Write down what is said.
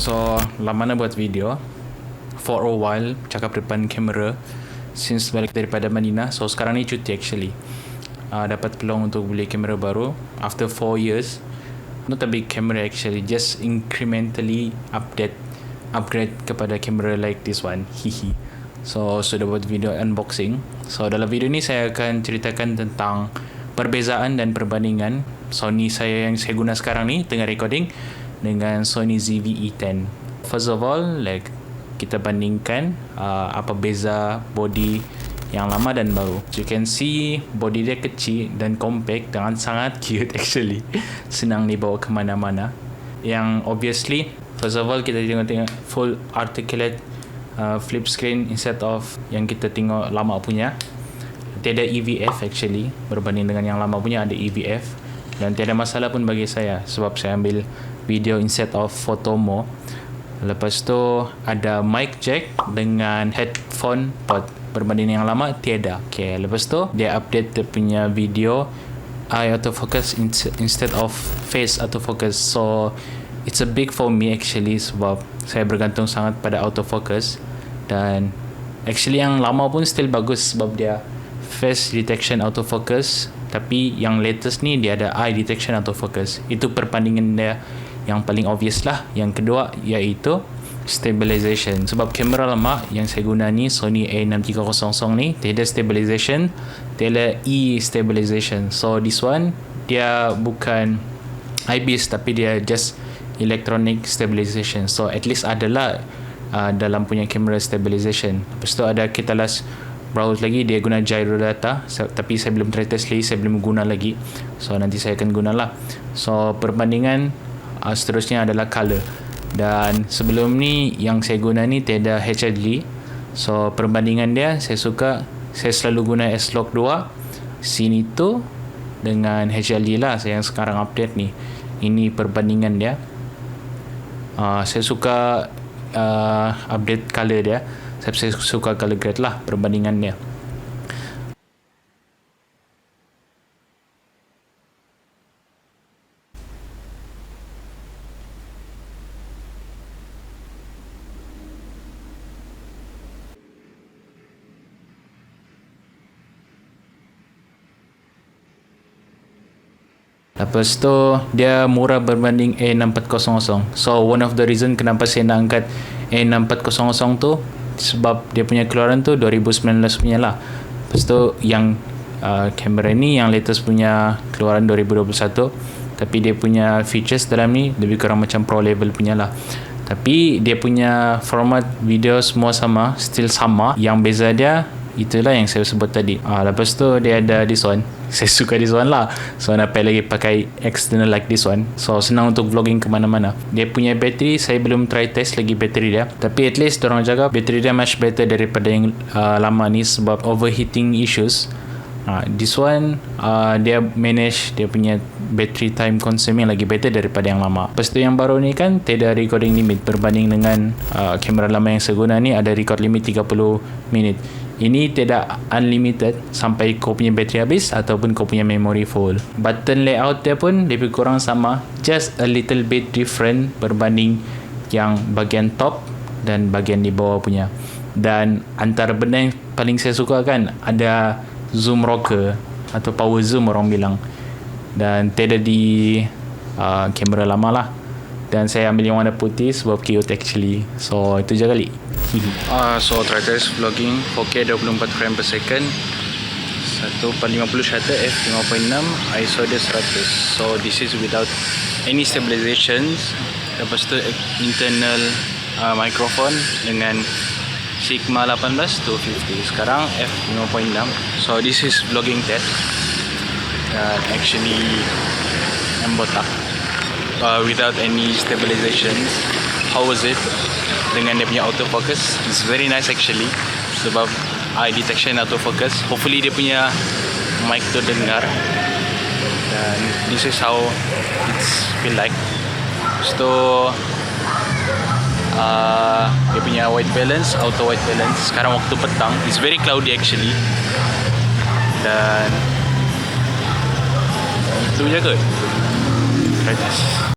So lama nak buat video for a while, cakap depan kamera since balik daripada Madinah. So sekarang ni cuti actually. Dapat peluang untuk beli kamera baru after 4 years. Not a big camera actually, just incrementally upgrade kepada kamera like this one. Hihi. So sudah buat video unboxing. So dalam video ni saya akan ceritakan tentang perbezaan dan perbandingan Sony saya yang saya guna sekarang ni tengah recording dengan Sony ZV-E10. First of all, like kita bandingkan apa beza body yang lama dan baru. You can see body dia kecil dan compact dengan sangat cute actually. Senang dibawa ke mana-mana. Yang obviously, first of all kita tengok full articulate flip screen instead of yang kita tengok lama punya. Tiada EVF actually, berbanding dengan yang lama punya ada EVF, dan tiada masalah pun bagi saya sebab saya ambil video instead of photo mode. Lepas tu ada mic jack dengan headphone port, berbanding yang lama tiada. Okay, lepas tu dia update dia punya video eye autofocus instead of face autofocus. So it's a big for me actually sebab saya bergantung sangat pada autofocus, dan actually yang lama pun still bagus sebab dia face detection autofocus, tapi yang latest ni dia ada eye detection autofocus. Itu perbandingan dia yang paling obvious lah. Yang kedua iaitu stabilization, sebab kamera lama yang saya guna ni Sony A6300 ni tiada stabilization, tiada e-stabilization. So this one dia bukan IBIS tapi dia just electronic stabilization. So at least adalah dalam punya kamera stabilization. Lepas tu ada kita last browse lagi, dia guna gyro data, tapi saya belum try test lagi, saya belum guna lagi. So nanti saya akan guna lah. So perbandingan seterusnya adalah color. Dan sebelum ni yang saya guna ni tiada HDR. So perbandingan dia saya selalu guna S-Log 2 sini tu dengan HDR lah saya yang sekarang update ni. Ini perbandingan dia. Saya suka update color dia. Saya suka color grade lah perbandingan dia. Lepas tu dia murah berbanding A6400. So one of the reason kenapa saya nak angkat A6400 tu sebab dia punya keluaran tu 2019 punya lah. Lepas tu yang kamera ni yang latest punya keluaran 2021, tapi dia punya features dalam ni lebih kurang macam pro level punya lah. Tapi dia punya format video semua sama, still sama. Yang beza dia itulah yang saya sebut tadi. Lepas tu dia ada this one. Saya suka this one lah. So nak lagi pakai external like this one. So senang untuk vlogging ke mana-mana. Dia punya bateri saya belum try test lagi bateri dia. Tapi at least orang jaga bateri dia much better daripada yang lama ni sebab overheating issues. This one dia manage dia punya battery time consuming lagi better daripada yang lama. Lepas tu yang baru ni kan tiada recording limit berbanding dengan kamera lama yang saya guna ni ada record limit 30 minit. Ini tidak unlimited sampai kau punya bateri habis ataupun kau punya memory full. Button layout dia pun lebih kurang sama, just a little bit different berbanding yang bagian top dan bagian di bawah punya. Dan antara benda yang paling saya suka kan ada zoom rocker atau power zoom orang bilang, dan tidak di kamera lama lah. Dan saya ambil yang warna putih sebab cute actually. So itu je kali. So try test vlogging 4K 24 frame per second, 1/50 shutter f5.6, ISO dia 100. So this is without any stabilizations. Lepas tu internal microphone dengan Sigma 18 to 50. Sekarang f5.6. So this is vlogging test. Actually botak without any stabilizations. How was it? Dengan dia punya autofocus, it's very nice actually sebab eye detection autofocus. Hopefully dia punya mic tu dengar, dan this is how it's feel like. So dia punya white balance, auto white balance. Sekarang waktu petang, it's very cloudy actually, dan itu je kot. Try this.